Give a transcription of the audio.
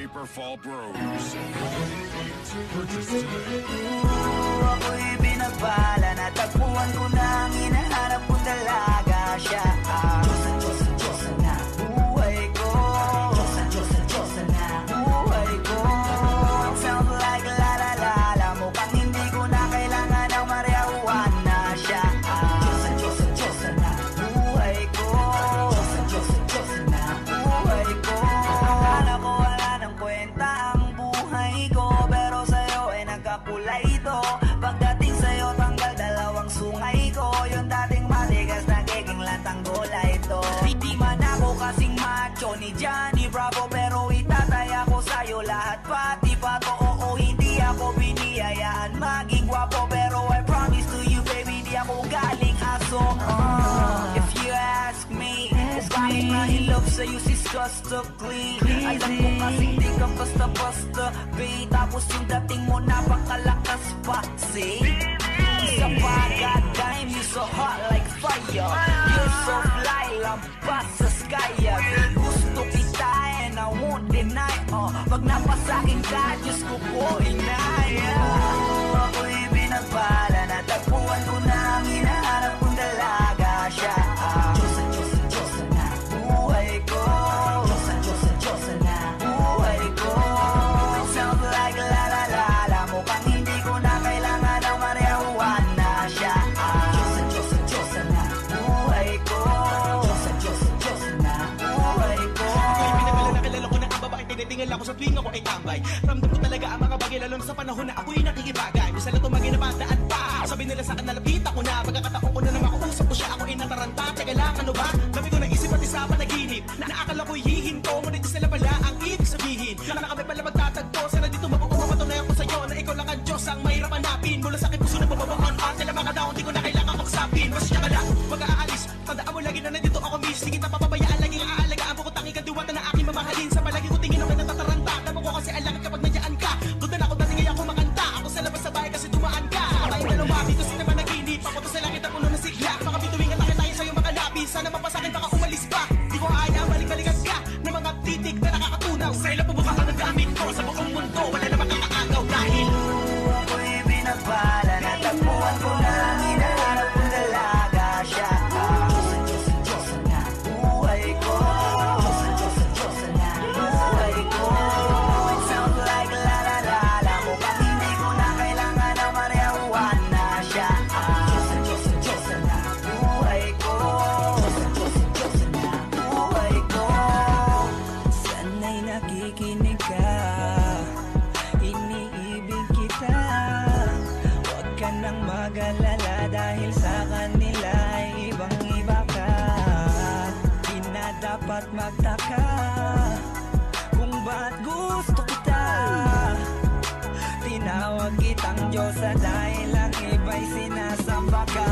Paper Fall Bros. Purchase today. Ako'y binabala, natagpuan ko na ang hinahanap kong dalaga. Siya ang Diyos na buhay ko. Diyos na buhay ko. Sounds like la la la la, mukhang hindi ko na kailangan ng marijuana. Siya ang Diyos na buhay ko. Diyos na buhay ko. Akala ko wala ng kwenta ang buhay ko, pero sa'yo ay nagkakulay ito. Pagdating sa'yo tanggal dalawang sungay ko, yung dating matigas nagiging lantang gola ito. Hindi man ako kasing macho ni Johnny Bravo, pero itataya ko sa'yo lahat pati pato. Oo, hindi ako biniyayaan maging gwapo, pero I promise to you baby, di ako galing aso. If you ask me, kung bakit nahilap sa'yo sis gusto clean, alam ko kasi di ka basta-basta babe, tapos yung dating mo napakalakas pa, see? Isa pa, goddamn, you so hot like fire. You're so fly, lampas sa sky. Gusto kita and I won't deny. Pag napasakin ka, Diyos ko po inaya. Ako'y binabala, natagpuan ko na ang hinahanap kong dalaga. Siya ang Diyos na buhay ko. Diyos na buhay ko. It sounds like la la la la, mukhang hindi ko na kailangan ng marijuana. Siya ang Diyos na buhay ko. Diyos na buhay ko. Ako'y pinagala na kilala ko na ang babae, tinitingala ko sa tuwing ako ay tambay. Ramdam ko talaga ang mga bagay, lalo na sa panahon na ako'y nakikibagay. Minsan lang tumagin na bandaan pa, sabi nila sa akin nalapit ako na. Pagkakataon ko na nang makausap ko siya, ako ay nataranta. Teka lang, ano ba? Dami ko naisip pati sa panaginip, na naakala ko'y hihinto, ngunit sila pala ang ibig sabihin. Na kami pala magtatagpo, sana dito mapapatunayan ko sa'yo na ikaw lang ang Diyos ang mahirap hanapin. Mula sa aking puso na bababaon at nila mga daon, di ko na kailangan magsapin. Basta siya ka lang, mag-aalis, tandaan mo lagi na nandito ako miss. Di kita papabayaan, laging aalagaan mo ko tanging kadiwata na aking mamahalin. Sa palagi ko tingin ako natataranta, tama ko kasi alakad kapag nandiyan ka. Doon na ako dati ngayon ako makanta, ako sa labas sa bahay kasi dumaan ka. Tayong dalawa, dito sa naman naginip, ako to sa langit ang puno ng sigla. Mga bituwing atake tayo sa'yo makalabi, sana mapasakin baka umalis pa. Di ko ayaw, balik-balikan ka ng mga titik na nakakatunaw. Sa ila po ba ang nagamit ko sa buong mundo, wala na makakaagaw dahil ako'y binabala, natagpuan ko na ang hinahanap kong dalaga. Siya ang Diyos na buhay ko. Diyos na buhay ko. It sounds like la la la la, mukhang hindi ko na kailangan ng marijuana. Siya ang Diyos na buhay ko. Diyos na buhay ko. Sana'y nakikinig ka, iniibig kita. Huwag ka nang mag-alala dahil sa kanila ay ibang-iba ka. Di na dapat magtaka kung ba't gusto kita. Tinawag kitang Diyosa dahil ang iba'y sinasamba ka.